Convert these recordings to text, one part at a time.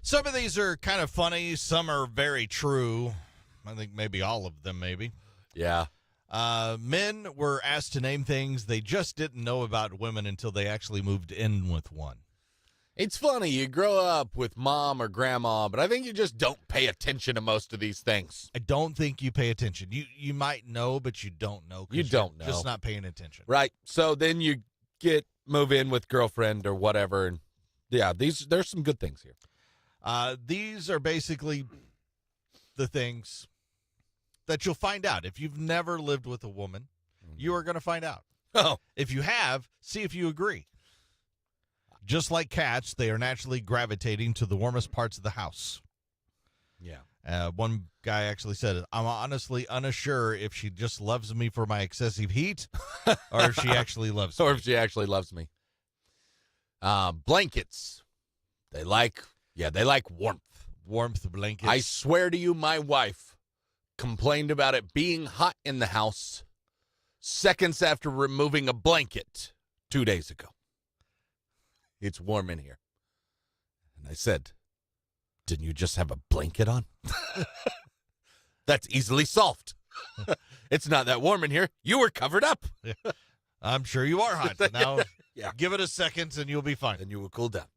Some of these are kind of funny. Some are very true. I think maybe all of them, maybe. Yeah. Men were asked to name things they just didn't know about women until they actually moved in with one. It's funny. You grow up with mom or grandma, but I think you just don't pay attention to most of these things. I don't think you pay attention. You might know, but you don't know. 'Cause You don't you're know. just not paying attention. Right. So then you move in with girlfriend or whatever. And yeah, there's some good things here. These are basically the things that you'll find out. If you've never lived with a woman, you are going to find out. Oh, If you have, see if you agree. Just like cats, they are naturally gravitating to the warmest parts of the house. yeah. One guy actually said, I'm honestly unsure if she just loves me for my excessive heat or if she actually loves me. Or if she actually loves me. Blankets. They like warmth. Warmth blankets. I swear to you, my wife complained about it being hot in the house seconds after removing a blanket 2 days ago. It's warm in here. And I said, didn't you just have a blanket on? That's easily solved. It's not that warm in here. You were covered up. I'm sure you are hot. Now, Yeah. give it a second and you'll be fine. And you will cool down.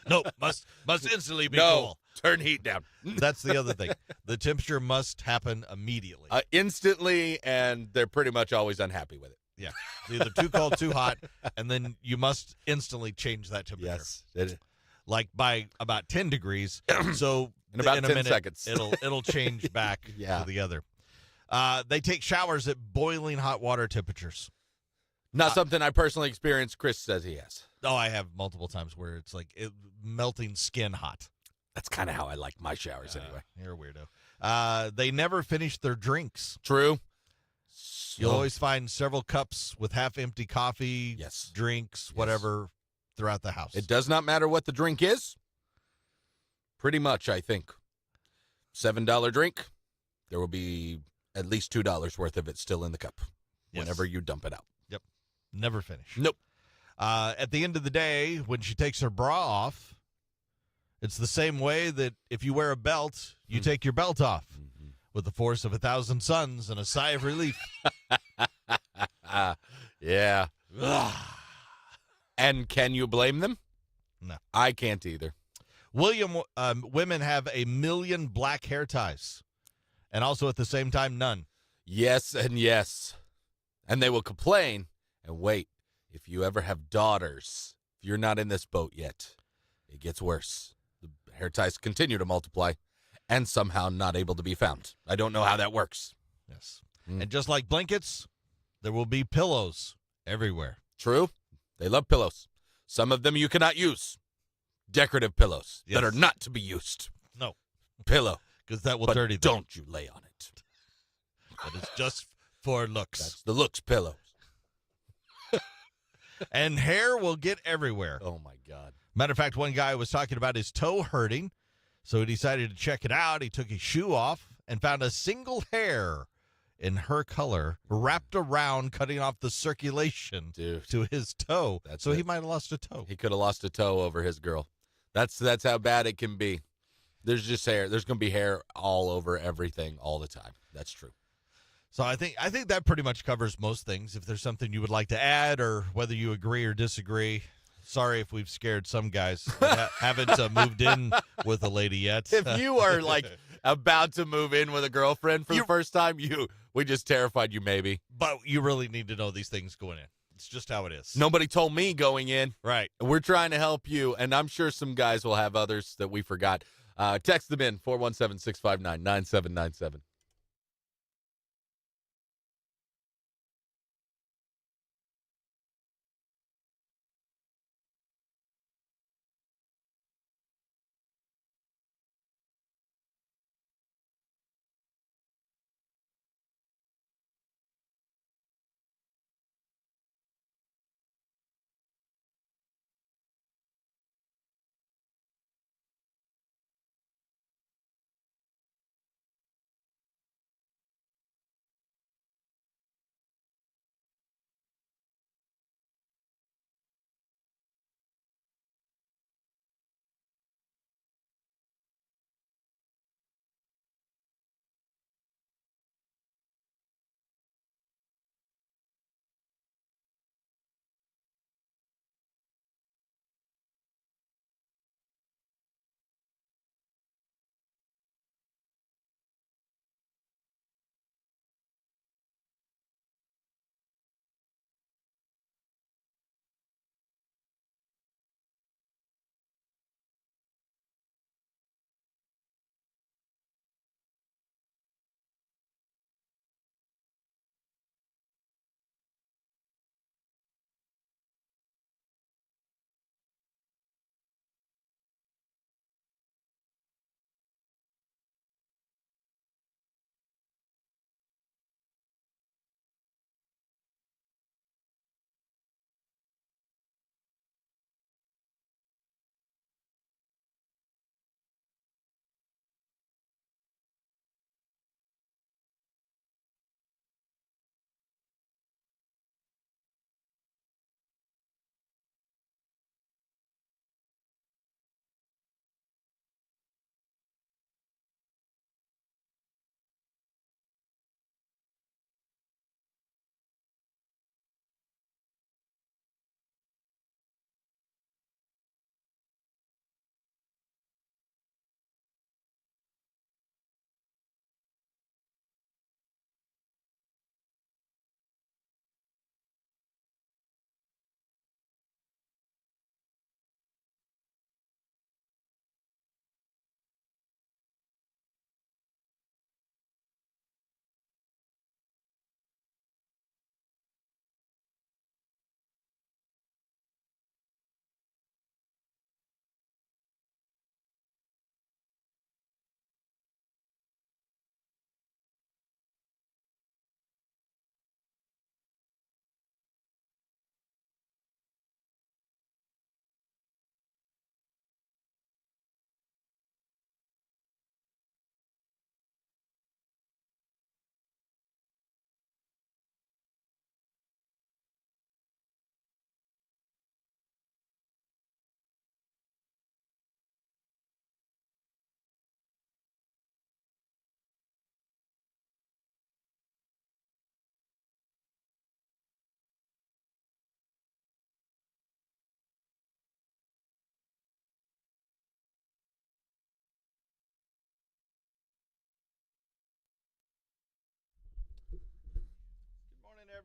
No, must instantly be No, cool. turn heat down. That's the other thing. The temperature must happen immediately. Instantly, and they're pretty much always unhappy with it. Yeah. It's either too cold, too hot, and then you must instantly change that temperature. Yes. Like by about 10 degrees. So In about a 10 minute, seconds. It'll change back Yeah. to the other. They take showers at boiling hot water temperatures. Not something I personally experienced. Chris says he has. Oh, I have multiple times where it's like melting skin hot. That's kind of how I like my showers anyway. You're a weirdo. They never finish their drinks. True. You'll always find several cups with half-empty coffee, Yes. drinks, whatever, throughout the house. It does not matter what the drink is. Pretty much, I think. $7 drink, there will be at least $2 worth of it still in the cup whenever you dump it out. Never finish. Nope. At the end of the day, when she takes her bra off, it's the same way that if you wear a belt, you take your belt off with the force of 1,000 suns and a sigh of relief. Yeah. And can you blame them? No. I can't either. Women have 1 million black hair ties, and also at the same time, none. Yes and yes. And they will complain. And wait, if you ever have daughters, if you're not in this boat yet, it gets worse. The hair ties continue to multiply and somehow not able to be found. I don't know how that works. Yes. And just like blankets, there will be pillows everywhere. True. They love pillows. Some of them you cannot use. Decorative pillows that are not to be used. No. Pillow. Because that will But dirty them. don't you lay on it. But it's just for looks. That's the looks pillow. And hair will get everywhere. Oh, my God. Matter of fact, one guy was talking about his toe hurting, so he decided to check it out. He took his shoe off and found a single hair in her color wrapped around, cutting off the circulation to his toe. That's so it. he might have lost a toe. He could have lost a toe over his girl. That's how bad it can be. There's just hair. There's going to be hair all over everything all the time. That's true. So I think that pretty much covers most things. If there's something you would like to add or whether you agree or disagree, sorry if we've scared some guys that haven't moved in with a lady yet. If you are like about to move in with a girlfriend for the first time, we just terrified you maybe. But you really need to know these things going in. It's just how it is. Nobody told me going in. Right. We're trying to help you, and I'm sure some guys will have others that we forgot. Text them in, 417-659-9797.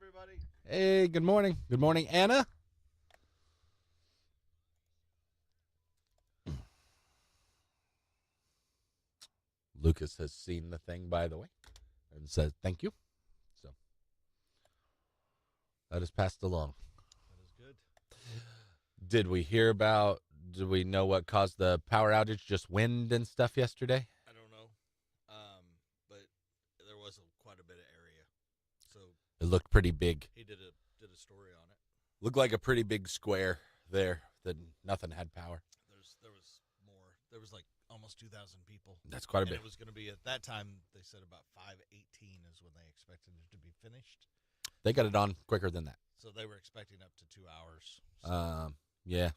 everybody. Hey, good morning. Good morning, Anna. Lucas has seen the thing, by the way, and says thank you. So that is passed along. That is good. Did we know what caused the power outage? Just wind and stuff yesterday? I don't know, but there was quite a bit of area. So It looked pretty big. he did a story on it. Looked like a pretty big square there that nothing had power. There was more. There was like almost 2,000 people. That's quite a And bit. it was going to be, at that time, they said about 5:18 is when they expected it to be finished. They got it on quicker than that. So they were expecting up to 2 hours. So Yeah.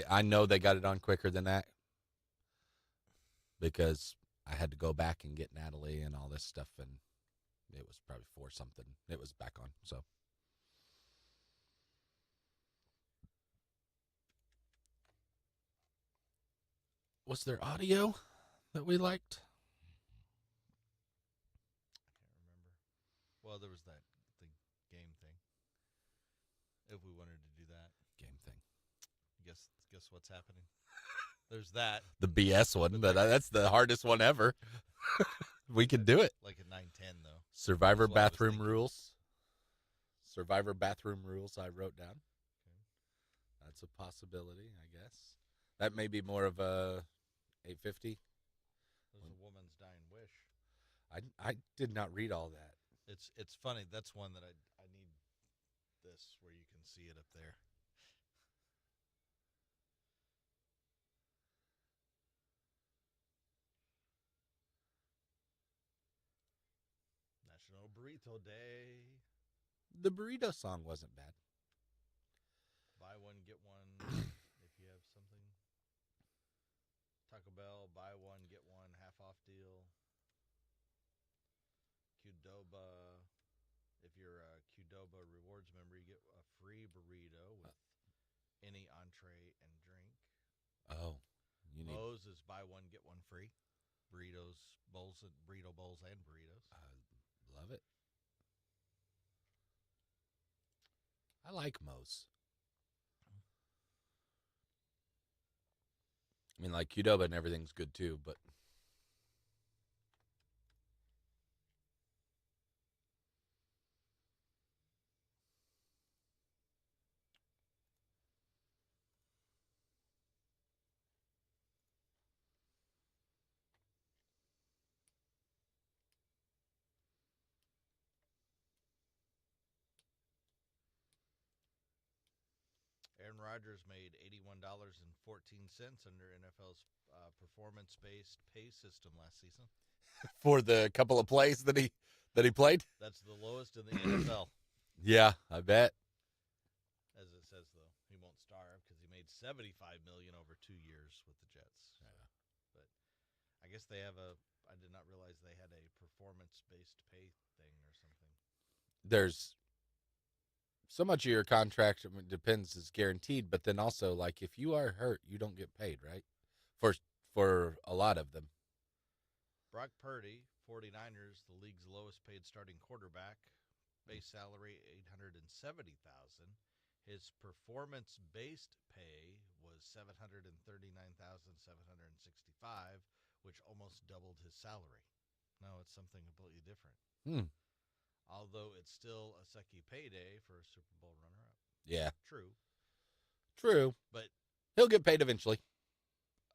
I know they got it on quicker than that because I had to go back and get Natalie and all this stuff, and it was probably 4 something. It was back on, so. Was there audio that we liked? I can't remember. Well, there was the game thing. If we wanted to do that, Game thing. guess what's happening? There's that. The BS one, but that's the hardest one ever. We could do it. Like a 9:10 though. Survivor That's what I was bathroom thinking. rules. Survivor bathroom rules I wrote down. Okay. That's a possibility, I guess. That may be more of a 850. There's a woman's dying wish. I did not read all that. It's funny. That's one that I need this where you can see it up there. National Burrito Day. The burrito song wasn't bad. Buy one, get one if you have something. Taco Bell, buy one, get one, half off deal. Qdoba. If you're a Qdoba rewards member, you get a free burrito with any entree and drink. Oh, you need. Moe's is buy one, get one free. Burrito bowls and burritos. Love it. I like Moe's. I mean, like Qdoba and everything's good too, but Aaron Rodgers made $81.14 under NFL's performance-based pay system last season. for the couple of plays that he played, That's the lowest in the NFL. yeah, I bet. As it says, though, he won't starve because he made $75 million over 2 years with the Jets. Yeah. But I guess they have I did not realize they had a performance-based pay thing or something. There's so much of your contract, I mean, depends, is guaranteed, but then also, like, if you are hurt, you don't get paid, right? For a lot of them. Brock Purdy, 49ers, the league's lowest paid starting quarterback, base salary $870,000. His performance-based pay was $739,765, which almost doubled his salary. No, it's something completely different. Although it's still a sucky payday for a Super Bowl runner-up. Yeah. True. But He'll get paid eventually.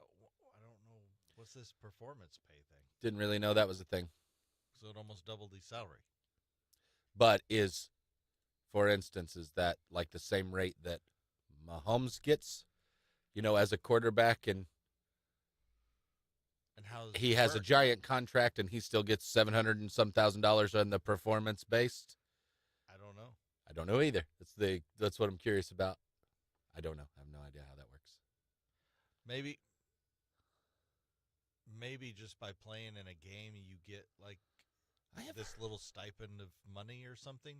I don't know. What's this performance pay thing? Didn't really know that was a thing. So it almost doubled his salary. But for instance, is that like the same rate that Mahomes gets, as a quarterback, and how he has a giant contract and he still gets $700 and some thousand on the performance based? I don't know. I don't know either. That's what I'm curious about. I don't know. I have no idea how that works. Maybe just by playing in a game you get like this little stipend of money or something.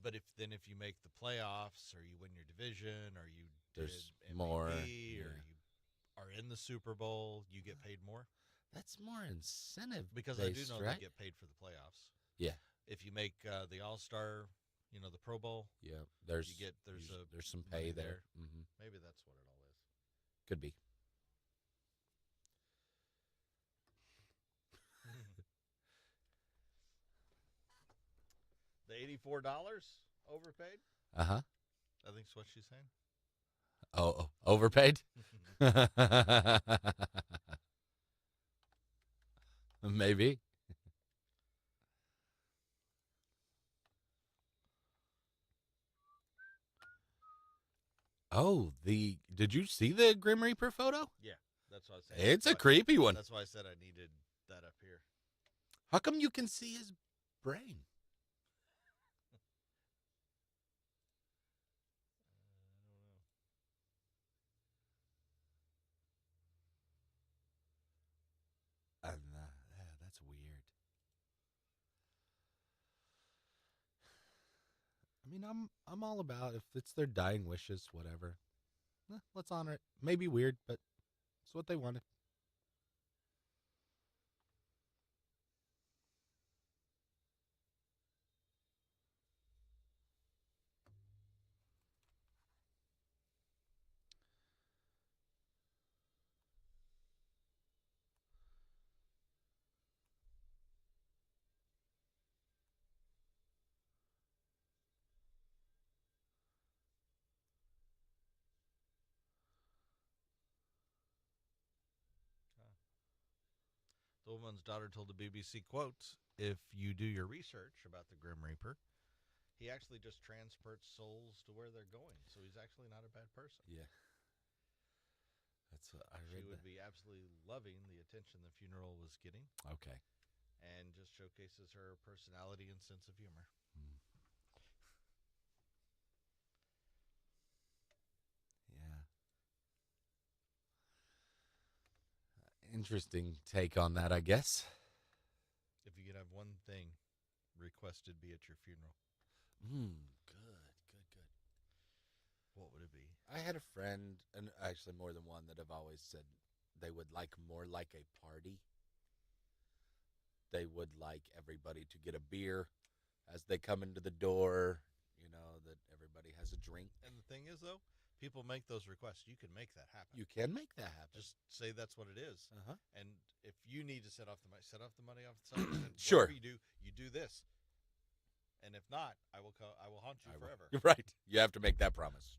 But if you make the playoffs or you win your division or you There's did MVP more, or yeah. you are in the Super Bowl, you get paid more. That's more incentive Because based, I do know right? they get paid for the playoffs. Yeah. If you make the All-Star You know, the Pro Bowl. Yeah, There's some money pay there. Mm-hmm. Maybe that's what it all is. Could be. The $84 overpaid. Uh-huh. I think that's what she's saying. Oh, overpaid? Maybe. Oh, did you see the Grim Reaper photo? Yeah, that's what I was saying. It's a creepy one. That's why I said I needed that up here. How come you can see his brain? That's weird. I mean, I'm all about if it's their dying wishes, whatever. Let's honor it. Maybe weird, but it's what they wanted. The woman's daughter told the BBC, quote, "If you do your research about the Grim Reaper, he actually just transports souls to where they're going. So he's actually not a bad person." Yeah. That's what I read. She would be absolutely loving the attention the funeral was getting. Okay. And just showcases her personality and sense of humor. Yeah. Interesting take on that, I guess. If you could have one thing requested be at your funeral. Good. What would it be? I had a friend, and actually more than one, that have always said they would like more like a party. They would like everybody to get a beer as they come into the door, that everybody has a drink. And the thing is, though, people make those requests. You can make that happen. You can make that happen. Just say that's what it is. Uh-huh. And if you need to set off the money off the side. And sure. Whatever you do this. And if not, I will haunt you forever. You're right. You have to make that promise.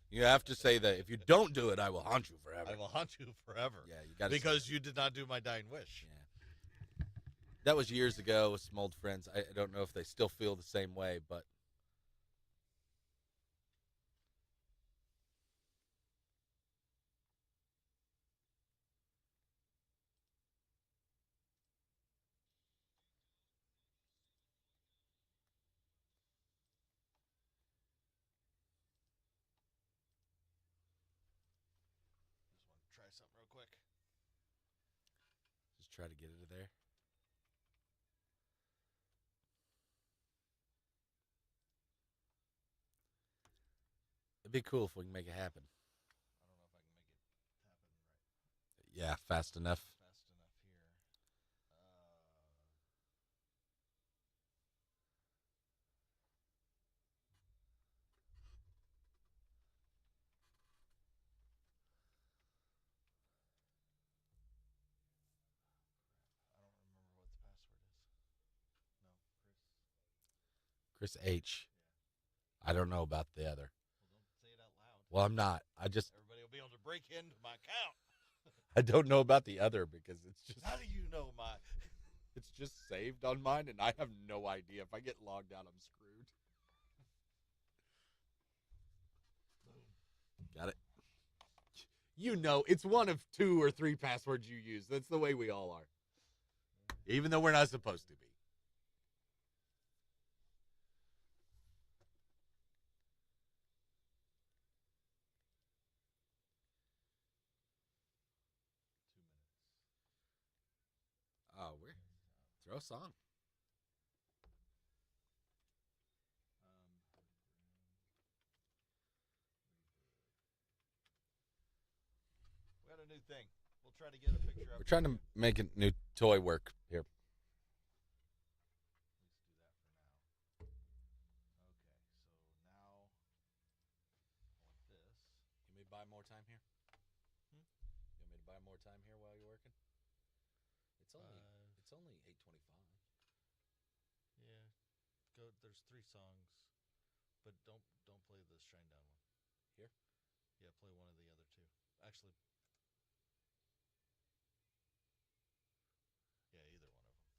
You have to say that if you don't do it, I will haunt you forever. I will haunt you forever. Yeah, you got to. Because you did not do my dying wish. Yeah. That was years ago with some old friends. I don't know if they still feel the same way, but. Just want to try something real quick. Just try to get it there. It'd be cool if we can make it happen. I don't know if I can make it happen right. Yeah, fast enough. Fast enough here. I don't remember what the password is. No, Chris H. Yeah. I don't know about the other. Well, don't say it out loud. Well, I'm not. Everybody will be able to break into my account. I don't know about the other because it's just. How do you know my? It's just saved on mine, and I have no idea. If I get logged out, I'm screwed. Got it. It's one of 2 or 3 passwords you use. That's the way we all are. Even though we're not supposed to be. Oh, throw a song. We got a new thing. We'll try to get a picture of it. We're trying to make a new toy work here. Let's do that for now. more time here? Hmm? You want me to buy more time here while you're working? It's only 8:25. Yeah. Go. There's 3 songs, but don't play the Shinedown one. Here? Yeah, play one of the other 2. Actually, yeah, either one of them. Okay.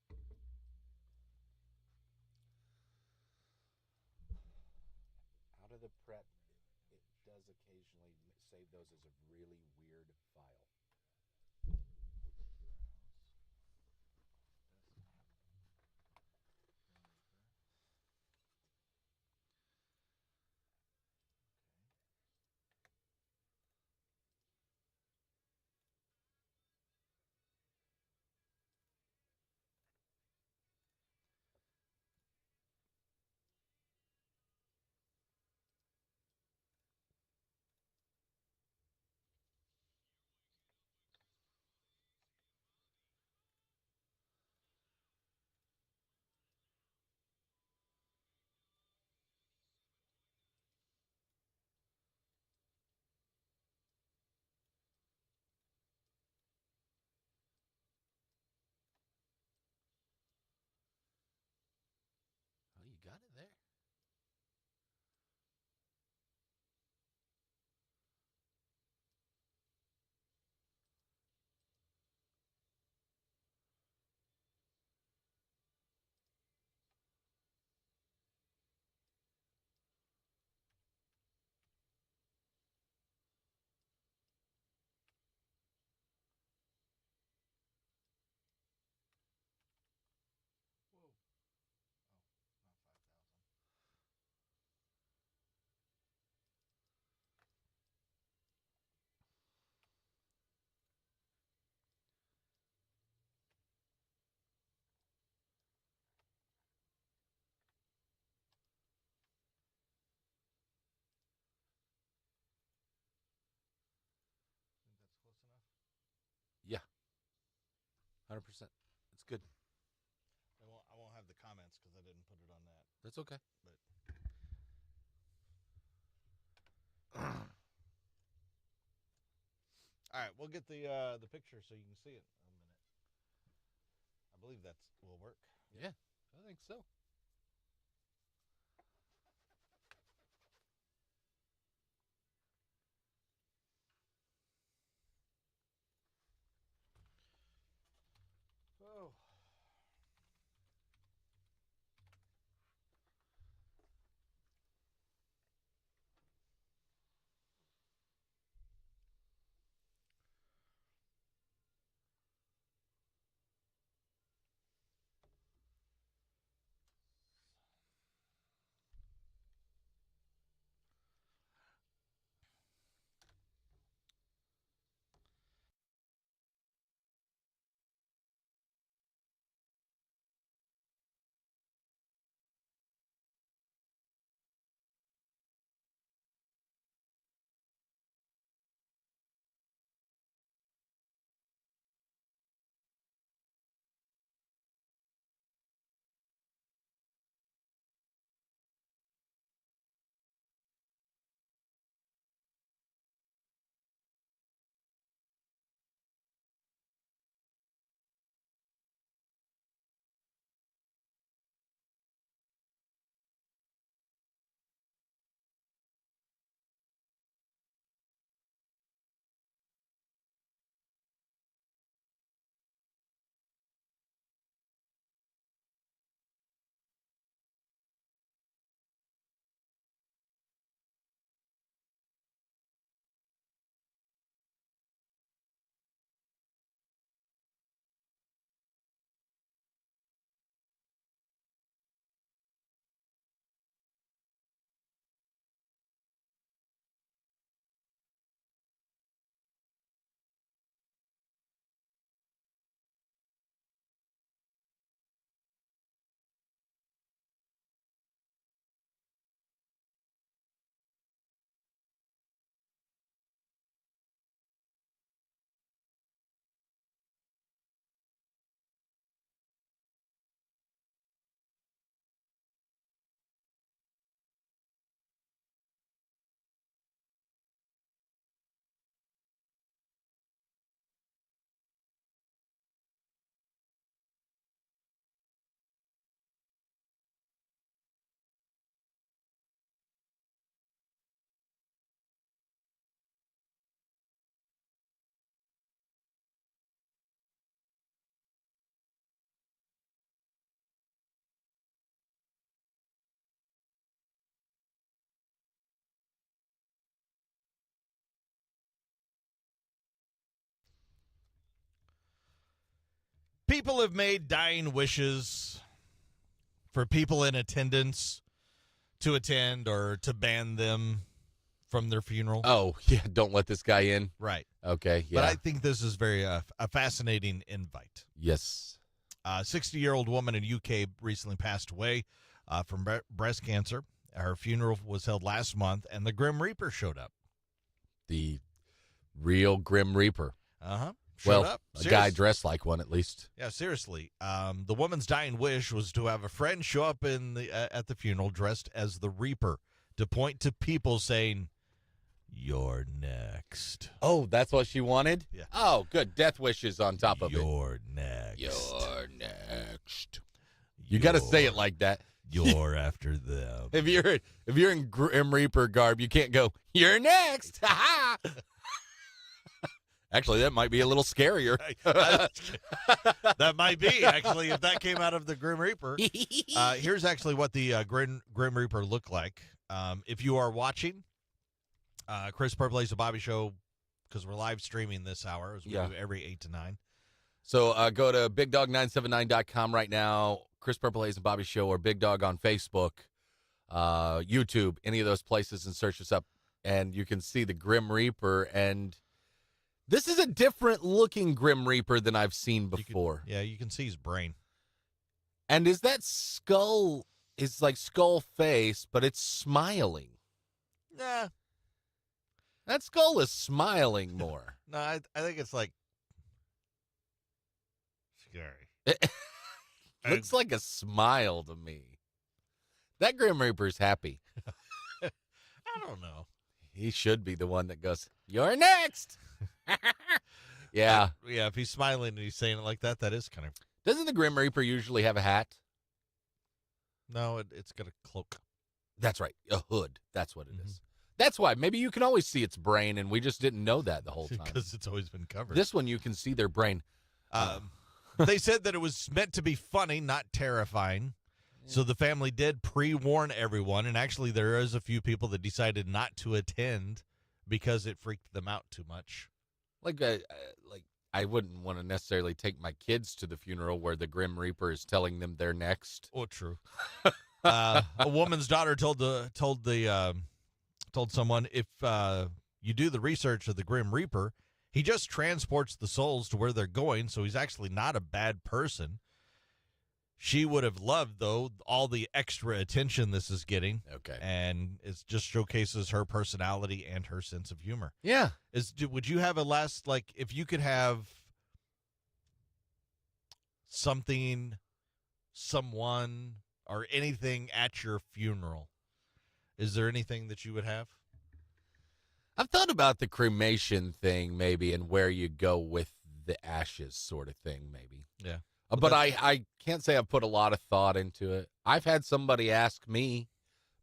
Cancel. Image. Image. I'll just call it image. Out of the prep, it does occasionally save those as a really weird file. Browse. Desktop. Filmmaker. Okay. Oh, you got it there. Whoa. Oh, not 5,000. Think that's close enough? Yeah. 100%. It's good. I won't have the comments because I didn't put it on that. That's okay. But all right, we'll get the picture so you can see it in a minute. I believe that will work. Yeah, I think so. Oh. People have made dying wishes for people in attendance to attend or to ban them from their funeral. Oh, yeah, don't let this guy in. Right. Okay, yeah. But I think this is very a fascinating invite. Yes. A 60-year-old woman in UK recently passed away from breast cancer. Her funeral was held last month, and the Grim Reaper showed up. The real Grim Reaper. Uh-huh. Well, Up. a guy dressed like one at least. Yeah, seriously. The woman's dying wish was to have a friend show up at the funeral dressed as the Reaper to point to people saying, "You're next. Oh, that's what she wanted? Yeah. Oh, good. Death wishes on top of it. You're next. You're next. You got to say it like that. You're after them." If you're in Grim Reaper garb, you can't go, "You're next." Ha ha. Actually, that might be a little scarier. That might be, actually, if that came out of the Grim Reaper. Here's actually what the Grim Reaper looked like. If you are watching Chris Purple Ace and Bobby Show, because we're live streaming this hour, as we do every 8 to 9. So go to BigDog979.com right now, Chris Purple Ace and Bobby Show, or Big Dog on Facebook, YouTube, any of those places, and search us up, and you can see the Grim Reaper. And this is a different looking Grim Reaper than I've seen before. You can see his brain. And is that skull, it's like skull face, but it's smiling. Nah. That skull is smiling more. No, I think it's like scary. It looks like a smile to me. That Grim Reaper's happy. I don't know. He should be the one that goes, "You're next." Yeah. Yeah, if he's smiling and he's saying it like that, that is kind of... Doesn't the Grim Reaper usually have a hat? No, it's got a cloak. That's right. A hood. That's what it is. That's why. Maybe you can always see its brain, and we just didn't know that the whole time. Because it's always been covered. This one, you can see their brain. They said that it was meant to be funny, not terrifying. So the family did pre-warn everyone, and actually there is a few people that decided not to attend because it freaked them out too much. Like I wouldn't want to necessarily take my kids to the funeral where the Grim Reaper is telling them they're next. Oh, true. A woman's daughter told someone, if you do the research of the Grim Reaper, he just transports the souls to where they're going, so he's actually not a bad person. She would have loved, though, all the extra attention this is getting. Okay. And it just showcases her personality and her sense of humor. Yeah. Would you have a last, like, if you could have something, someone, or anything at your funeral, is there anything that you would have? I've thought about the cremation thing maybe and where you go with the ashes sort of thing maybe. Yeah. But I can't say I've put a lot of thought into it. I've had somebody ask me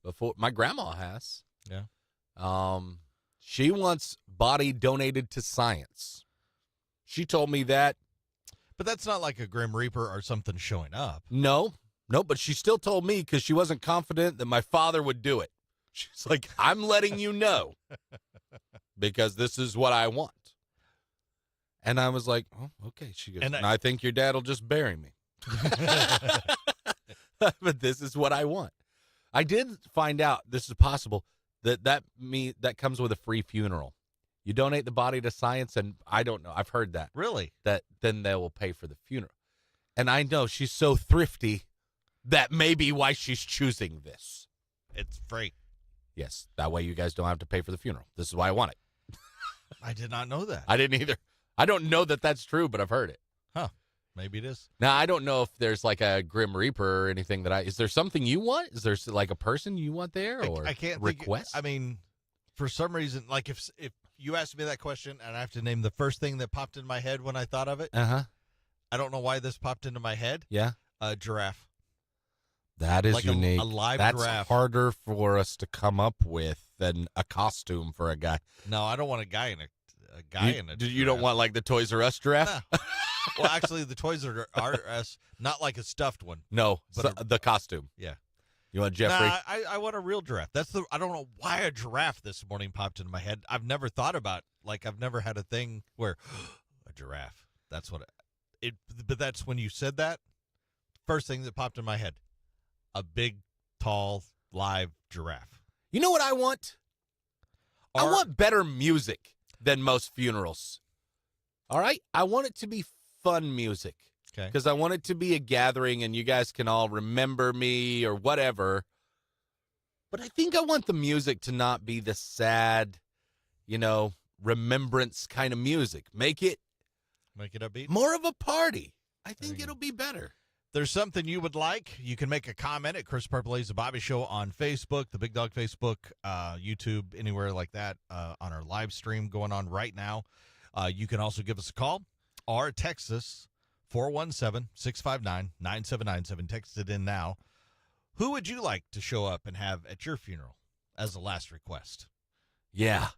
before. My grandma has. Yeah. She wants body donated to science. She told me that. But that's not like a Grim Reaper or something showing up. No, but she still told me because she wasn't confident that my father would do it. She's like, "I'm letting you know because this is what I want." And I was like, "Oh, okay." She goes, "And I think your dad will just bury me." But this is what I want. I did find out this is possible that comes with a free funeral. You donate the body to science, and I don't know. I've heard that. Really? That then they will pay for the funeral. And I know she's so thrifty that may be why she's choosing this. It's free. Yes, that way you guys don't have to pay for the funeral. This is why I want it. I did not know that. I didn't either. I don't know that that's true, but I've heard it. Huh. Maybe it is. Now, I don't know if there's like a Grim Reaper or anything is there something you want? Is there like a person you want there or I can't request? I mean, for some reason, like if you asked me that question and I have to name the first thing that popped in my head when I thought of it. Uh-huh. I don't know why this popped into my head. Yeah. A giraffe. That is like unique. A live That's giraffe. harder for us to come up with than a costume for a guy. No, I don't want a guy in a guy in a You don't want like the Toys R Us giraffe? No. Well, actually, the Toys R Us, not like a stuffed one. No, but the costume. Yeah. You want Jeffrey? Nah, I want a real giraffe. I don't know why a giraffe this morning popped into my head. I've never thought about, I've never had a thing where a giraffe. That's what But that's when you said that. First thing that popped in my head: a big, tall, live giraffe. You know what I want? I Or- want better music than most funerals. All right? I want it to be fun music Okay. because I want it to be a gathering and you guys can all remember me or whatever. But I think I want the music to not be the sad, remembrance kind of music. Make it Make it upbeat. more of a party. I There think you it'll be better. There's something you would like, you can make a comment at Chris Purple A's The Bobby Show on Facebook, the Big Dog Facebook, YouTube, anywhere like that, on our live stream going on right now. You can also give us a call or text us, 417-659-9797. Text it in now. Who would you like to show up and have at your funeral as a last request? Yeah.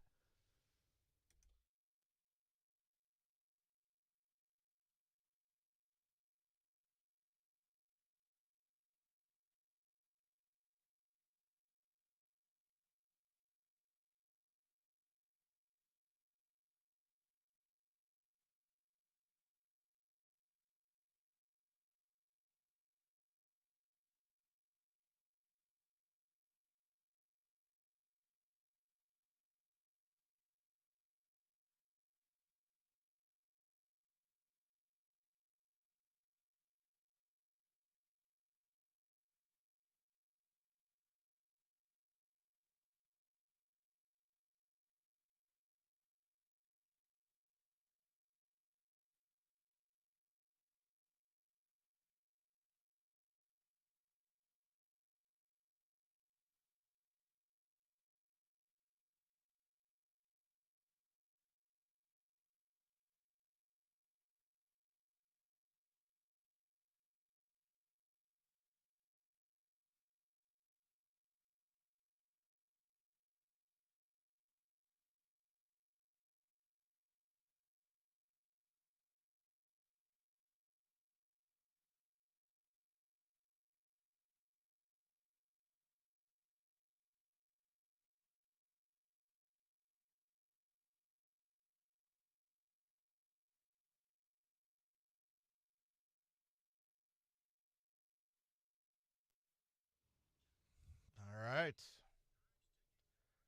All right.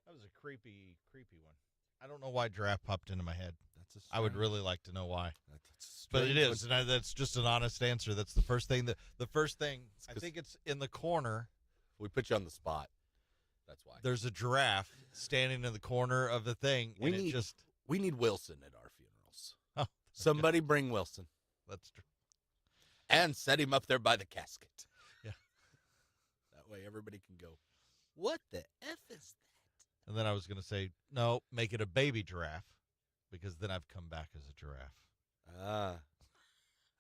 That was a creepy one. I don't know why giraffe popped into my head. I would really like to know why. But it is, and that's just an honest answer. That's the first thing. I think it's in the corner. We put you on the spot. That's why. There's a giraffe standing in the corner of the thing. We and need- it just. We need Wilson at our funerals. Oh, Somebody bring Wilson that's true. and set him up there by the casket. Yeah. That way everybody can go, what the F is that? And then I was going to say, no, make it a baby giraffe, because then I've come back as a giraffe.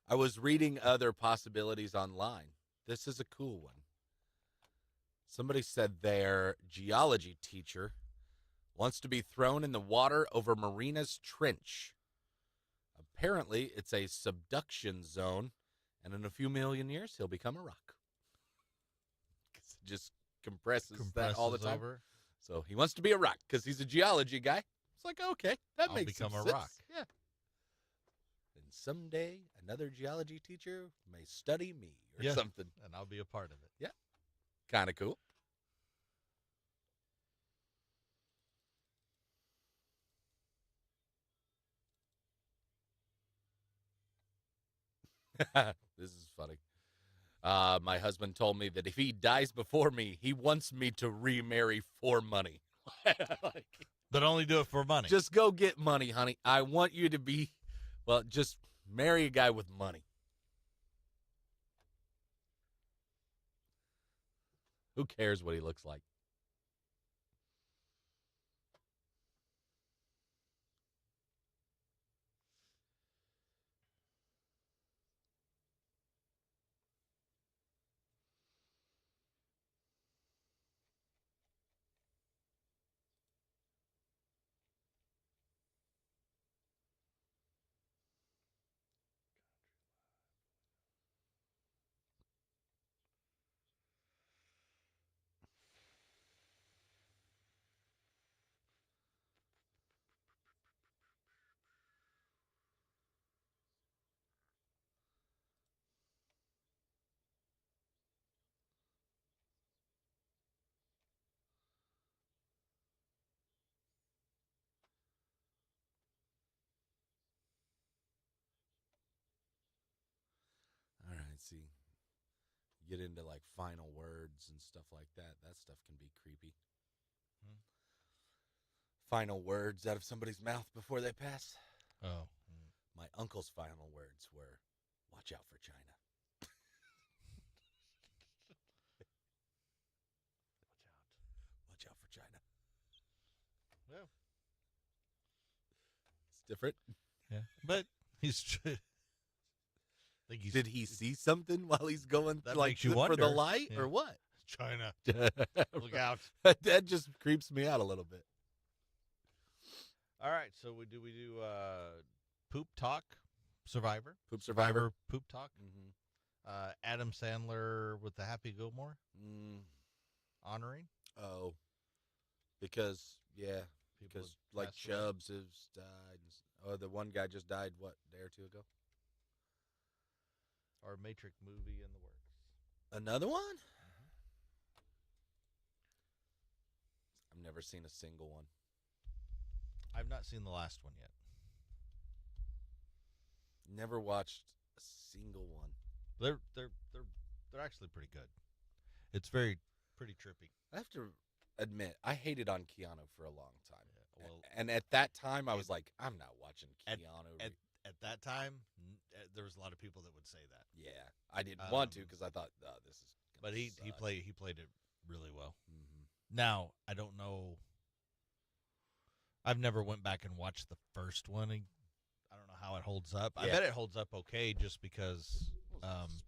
I was reading other possibilities online. This is a cool one. Somebody said their geology teacher wants to be thrown in the water over Marina's Trench. Apparently, it's a subduction zone, and in a few million years, he'll become a rock. 'Cause it just compresses that all the time. Over. So he wants to be a rock because he's a geology guy. It's like, okay, that I'll makes become some a sense. rock. Yeah. And someday another geology teacher may study me or Yeah. something. And I'll be a part of it. Kind of cool. This is funny. My husband told me that if he dies before me, he wants me to remarry for money. Like, But only do it for money. just go get money, honey. I want you to be, well, just marry a guy with money. Who cares what he looks like? see. Get into like final words and stuff like that. That stuff can be creepy. Hmm. Final words out of somebody's mouth before they pass. Oh. My uncle's final words were, "Watch out for China." Watch out for China. Well, It's different. yeah. But he's. I think he's. Did he see something while he's going That like makes you for the wonder. light Yeah. or what? China? Look out! That just creeps me out a little bit. All right, so we do poop talk, Survivor, Poop Survivor. poop talk. Mm-hmm. Adam Sandler with the Happy Gilmore Mm. honoring Oh, because people because that like passed away. Chubbs has died. Oh, the one guy just died. What, a day or two ago? Or Matrix movie in the works. Another one? I've never seen a single one. I've not seen the last one yet. Never watched a single one. They're actually pretty good. It's pretty trippy. I have to admit, I hated on Keanu for a long time. Yeah, well, And at that time, I was like, I'm not watching At- Keanu. at that time, there was a lot of people that would say that. Yeah, I didn't want to Um, because I thought, oh, this is. But he played it really well. Mm-hmm. Now, I don't know. I've never went back and watched the first one. I don't know how it holds up. I Yeah. bet it holds up okay just because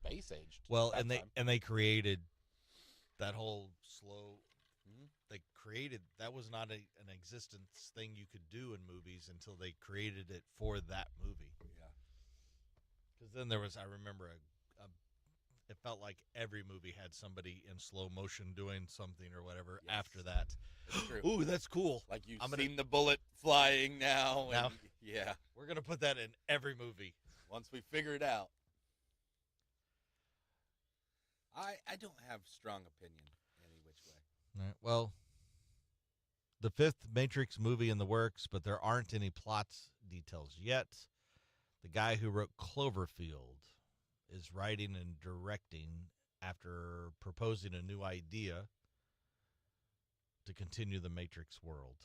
Space aged. well, that and time. they created that whole slow Mhm. they created that was not an existence thing you could do in movies until they created it for that movie. Yeah. Cuz then there was I remember it felt like every movie had somebody in slow motion doing something or whatever Yes. after that. It's true. Ooh, that's cool. Like you've I'm gonna- seen the bullet flying now. Now- And, yeah. We're going to put that in every movie. Once we figure it out. I don't have strong opinion any which way. All right, well, the 5th Matrix movie in the works, but there aren't any plot details yet. The guy who wrote Cloverfield is writing and directing after proposing a new idea to continue the Matrix world.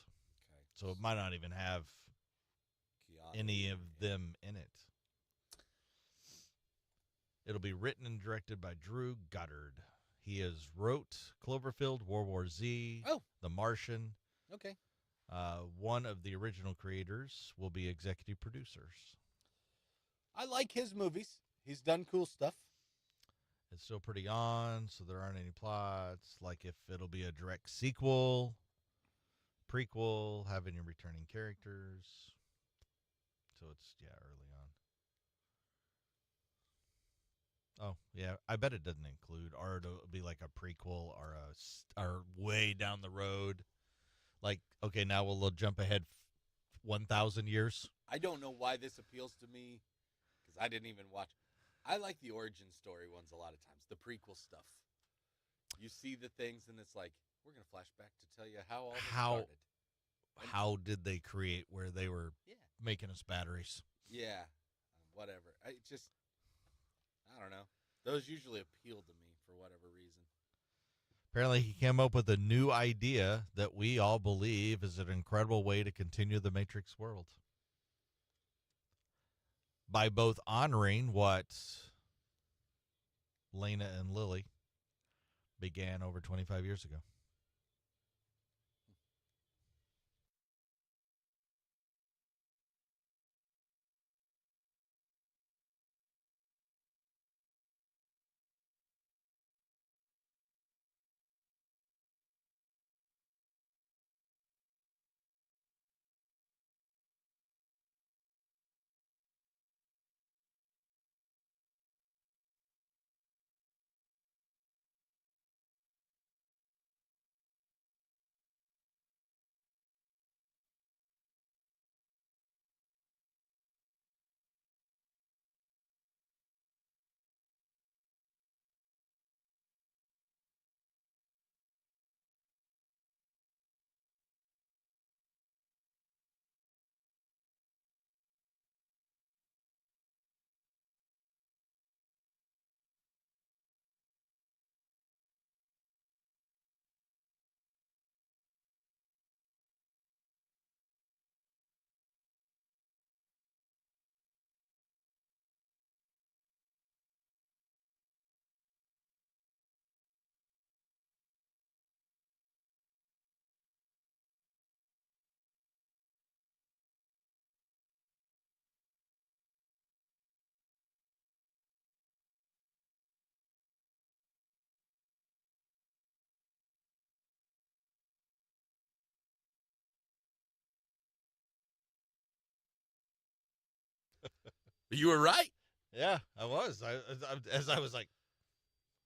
Okay. So it might not even have Keanu. any of them in it. It'll be written and directed by Drew Goddard. He has wrote Cloverfield, World War Z, Oh. The Martian. Okay. One of the original creators will be executive producers. I like his movies. He's done cool stuff. It's still pretty on, so there aren't any plots. Like if it'll be a direct sequel, prequel, have any returning characters. So it's, early on. Oh, yeah, I bet it doesn't include, or it'll be like a prequel or way down the road. Like, okay, now we'll jump ahead 1,000 years. I don't know why this appeals to me because I didn't even watch. I like the origin story ones a lot of times, the prequel stuff. You see the things, and it's like, we're going to flash back to tell you how all this started. How did they create where they were Yeah. making us batteries? Yeah. Whatever. I don't know. Those usually appeal to me for whatever reason. Apparently, he came up with a new idea that we all believe is an incredible way to continue the Matrix world. By both honoring what Lena and Lily began over 25 years ago. You were right. Yeah, I was. As I was like,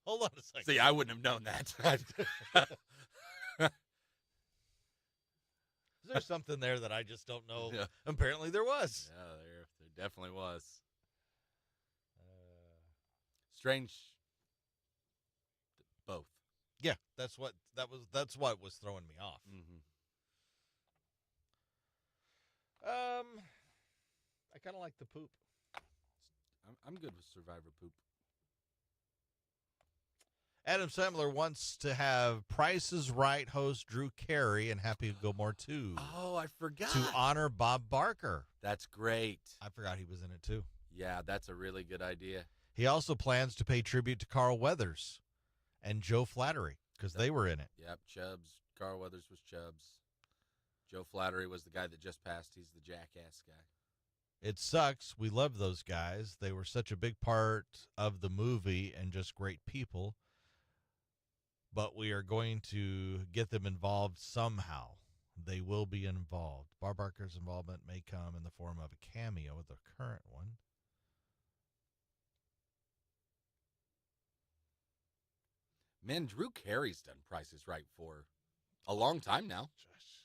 hold on a second. See, I wouldn't have known that. Is there something there that I just don't know? Yeah. Apparently there was. Yeah, there definitely was. Strange. Both. Yeah, that's what was throwing me off. Mm-hmm. I kind of like the poop. I'm good with Survivor poop. Adam Sandler wants to have Price is Right host Drew Carey and Happy Gilmore too Oh, I forgot. to honor Bob Barker. That's great. I forgot he was in it too. Yeah, that's a really good idea. He also plans to pay tribute to Carl Weathers and Joe Flattery because they were in it. Yep, Chubbs. Carl Weathers was Chubbs. Joe Flattery was the guy that just passed. He's the jackass guy. It sucks. We love those guys. They were such a big part of the movie and just great people. But we are going to get them involved somehow. They will be involved. Bob Barker's involvement may come in the form of a cameo with the current one. Man, Drew Carey's done Price is Right for a long time now. Just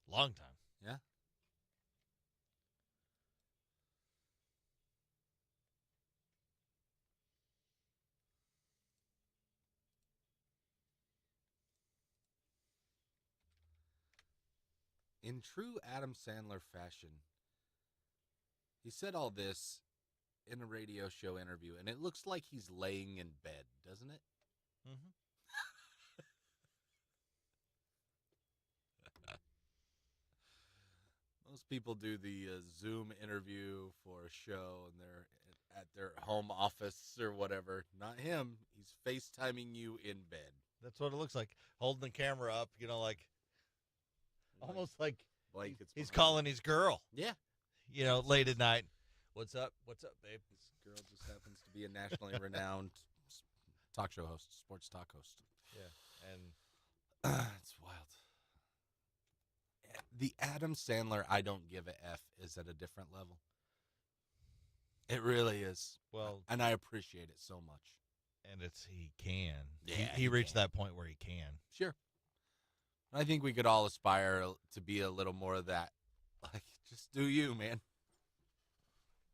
long time. Yeah. In true Adam Sandler fashion, he said all this in a radio show interview, and it looks like he's laying in bed, doesn't it? Mm-hmm. Most people do the Zoom interview for a show, and they're at their home office or whatever. Not him. He's FaceTiming you in bed. That's what it looks like. Holding the camera up, like almost like Blankets he's behind calling his girl, him. late at night. What's up? What's up, babe? This girl just happens to be a nationally renowned talk show host, sports talk host. Yeah, and It's wild. The Adam Sandler I don't give a F is at a different level. It really is. well, And I appreciate it so much. and he can. Yeah, he he reached can. that point where he can. Sure. I think we could all aspire to be a little more of that. Like, just do you, man.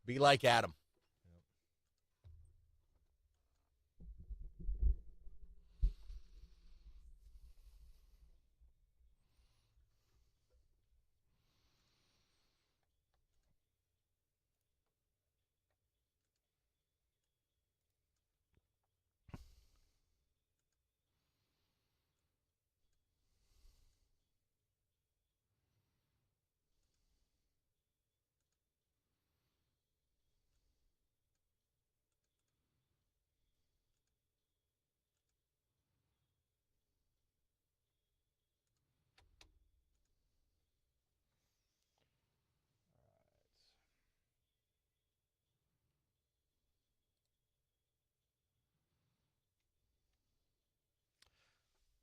Be like Adam.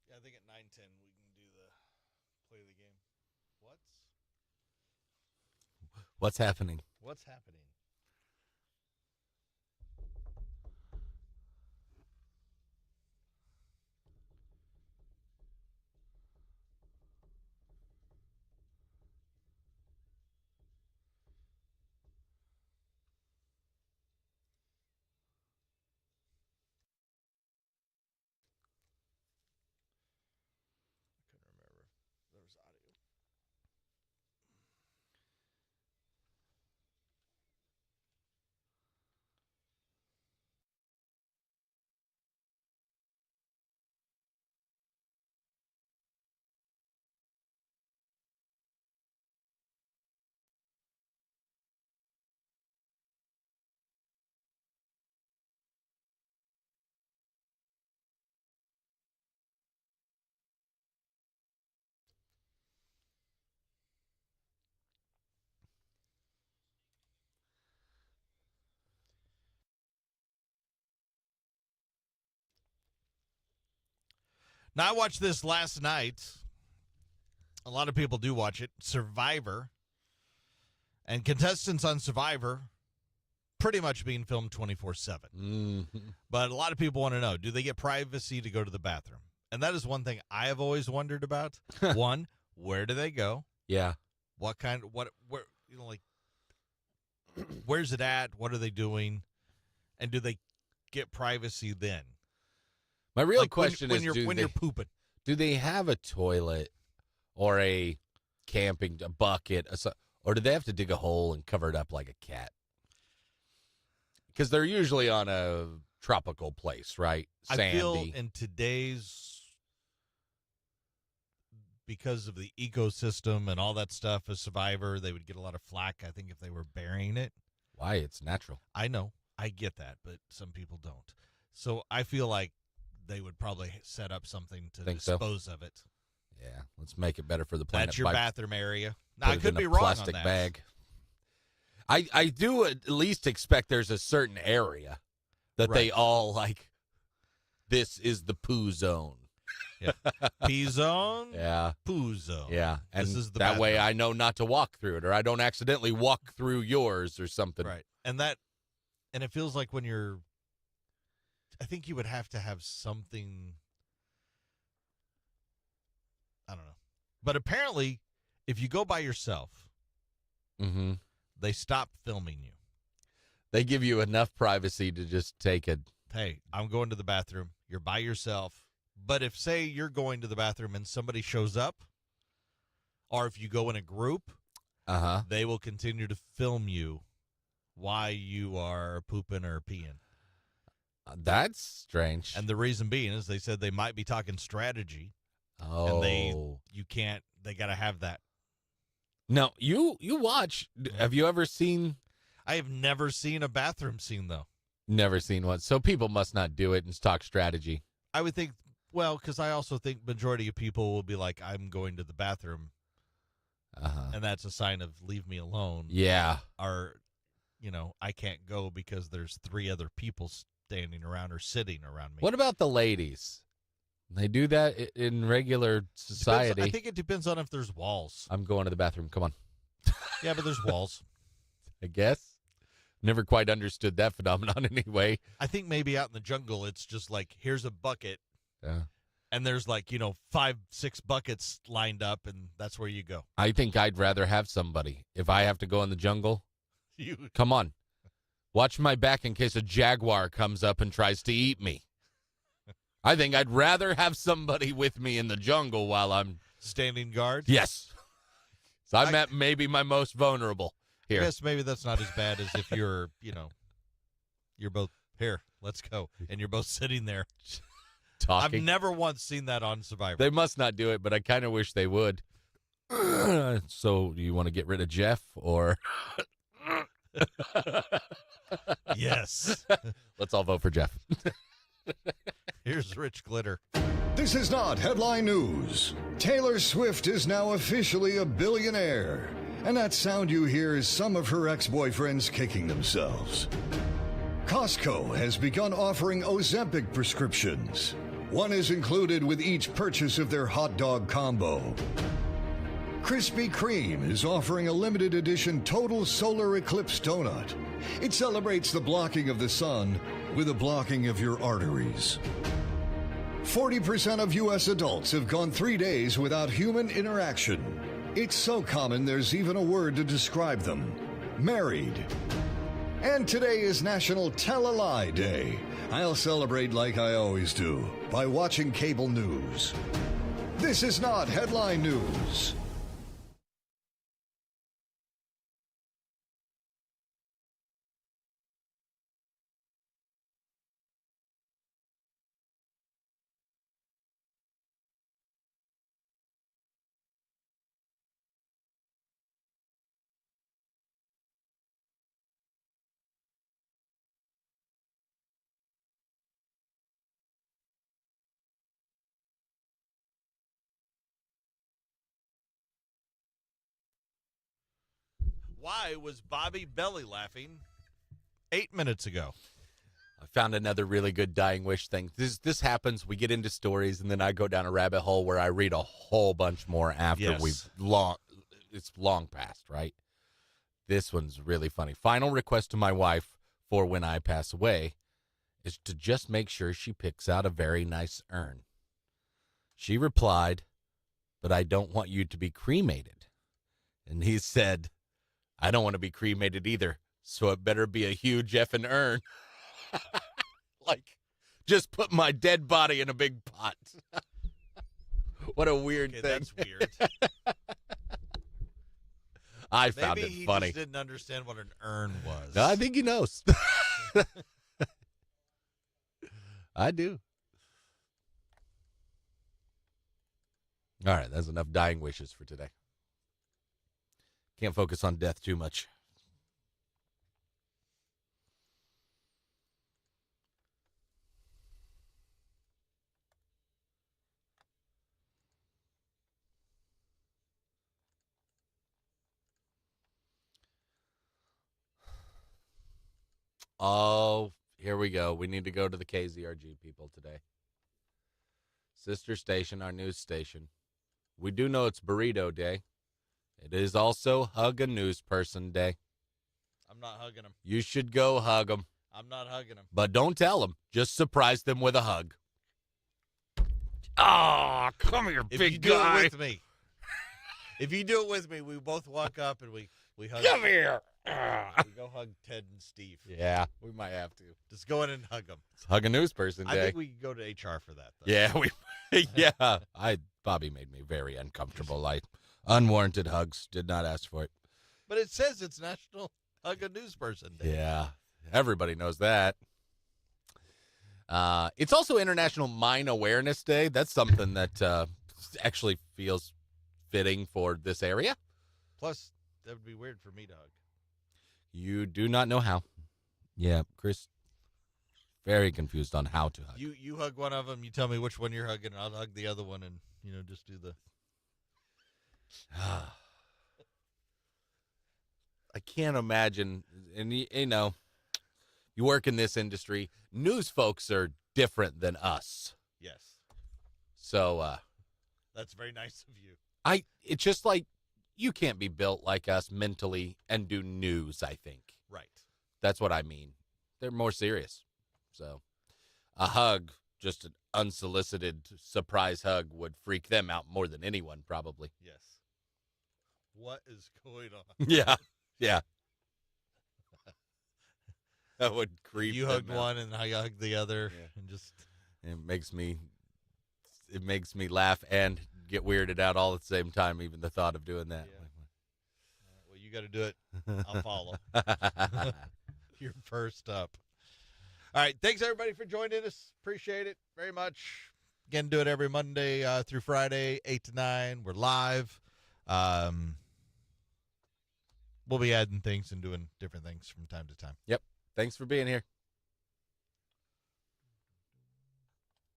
Yeah, I think at 9:10 we can do the play of the game. What's happening? What's happening? I couldn't remember. There was audio. Now, I watched this last night. A lot of people do watch it. Survivor. And contestants on Survivor pretty much being filmed 24/7. Mm-hmm. But a lot of people want to know, do they get privacy to go to the bathroom? And that is one thing I have always wondered about. One, where do they go? Yeah. Where, like, where's it at? What are they doing? And do they get privacy then? My real Like question when is, you're pooping. do they have a toilet or a bucket, or do they have to dig a hole and cover it up like a cat? Because they're usually on a tropical place, right? Sandy. I feel in today's, because of the ecosystem and all that stuff, as Survivor, they would get a lot of flack, I think, if they were burying it. Why? It's natural. I know. I get that, but some people don't. So I feel like they would probably set up something to dispose of it. Yeah, let's make it better for the planet. That's your bathroom area. Now, Put I it could in be a wrong plastic on that. bag. I do at least expect there's a certain area that they Right. all like. This is the poo zone. P zone, Yeah, poo zone. yeah, and This is the that way bathroom. I know not to walk through it, or I don't accidentally walk through yours or something. Right. And it feels like when you're, I think you would have to have something, I don't know. But apparently, if you go by yourself, Mm-hmm. they stop filming you. They give you enough privacy to just take it. Hey, I'm going to the bathroom. You're by yourself. But if, say, you're going to the bathroom and somebody shows up, or if you go in a group, Uh-huh. they will continue to film you while you are pooping or peeing. That's strange. And the reason being is they said they might be talking strategy. oh. And they got to have that. No, you watch. Have you ever seen? I have never seen a bathroom scene, though. Never seen one. So people must not do it and talk strategy. I would think, well, because I also think majority of people will be like, I'm going to the bathroom, Uh-huh. and that's a sign of leave me alone. Yeah. Or, I can't go because there's 3 other people standing around or sitting around me. What about the ladies? They do that in regular society. I think it depends on if there's walls. I'm going to the bathroom. Come on. Yeah, but there's walls. I guess. Never quite understood that phenomenon anyway. I think maybe out in the jungle, it's just like, here's a bucket, Yeah. and there's like, 5, 6 buckets lined up, and that's where you go. I think I'd rather have somebody. If I have to go in the jungle, You come on. Watch my back in case a jaguar comes up and tries to eat me. I think I'd rather have somebody with me in the jungle while I'm... standing guard. Yes. So I'm at maybe my most vulnerable here. I guess maybe that's not as bad as if you're, you're both, here, let's go. And you're both sitting there. Talking. I've never once seen that on Survivor. They must not do it, but I kind of wish they would. So do you want to get rid of Jeff or... Yes. Let's all vote for Jeff. Here's Rich Glitter. This is not headline news. Taylor Swift is now officially a billionaire. And that sound you hear is some of her ex-boyfriends kicking themselves. Costco has begun offering Ozempic prescriptions. One is included with each purchase of their hot dog combo. Krispy Kreme is offering a limited edition total solar eclipse donut. It celebrates the blocking of the sun with a blocking of your arteries. 40% of U.S. adults have gone 3 days without human interaction. It's so common there's even a word to describe them. Married. And today is National Tell a Lie Day. I'll celebrate like I always do, by watching cable news. This is not headline news. Why was Bobby belly laughing 8 minutes ago? I found another really good dying wish thing. This happens. We get into stories, and then I go down a rabbit hole where I read a whole bunch more after Yes. it's long past, right? This one's really funny. Final request to my wife for when I pass away is to just make sure she picks out a very nice urn. She replied, but I don't want you to be cremated. And he said, I don't want to be cremated either, so it better be a huge effing urn. Like, just put my dead body in a big pot. What a weird Okay, thing. that's weird. I found Maybe it he funny. just didn't understand what an urn was. No, I think he knows. I do. All right, that's enough dying wishes for today. Can't focus on death too much. Oh, here we go. We need to go to the KZRG people today. Sister station, our news station. We do know it's Burrito Day. It is also Hug a News Person Day. I'm not hugging him. You should go hug them, I'm not hugging him. but don't tell them. Just surprise them with a hug. Ah, come here, If big you do guy. it with me, if you do it with me, we both walk up and we hug. Come here. Ah. We go hug Ted and Steve. Yeah, we might have to. Just go in and hug them. It's Hug a News Person I Day. think we can go to HR for that. Though. Yeah, yeah. Bobby made me very uncomfortable. Unwarranted hugs. Did not ask for it. But it says it's National Hug a News Person Day. Yeah, everybody knows that. It's also International Mine Awareness Day. That's something that actually feels fitting for this area. Plus, that would be weird for me to hug. You do not know how. Yeah, Chris, very confused on how to hug. You hug one of them. You tell me which one you're hugging, and I'll hug the other one, and just do the. I can't imagine, and you work in this industry. News folks are different than us, Yes, so that's very nice of you. it's just like you can't be built like us mentally and do news. I think Right. that's what I mean. They're more serious, so a hug, just an unsolicited surprise hug, would freak them out more than anyone, probably. Yes. What is going on? Yeah. That would creep. You them hugged out. one, and I hugged the other, Yeah. and just. It makes me laugh and get weirded out all at the same time. Even the thought of doing that. Well, you got to do it. I'll follow. You're first up. All right. Thanks, everybody, for joining us. Appreciate it very much. Again, do it every Monday through Friday, 8 to 9. We're live. We'll be adding things and doing different things from time to time. Thanks for being here.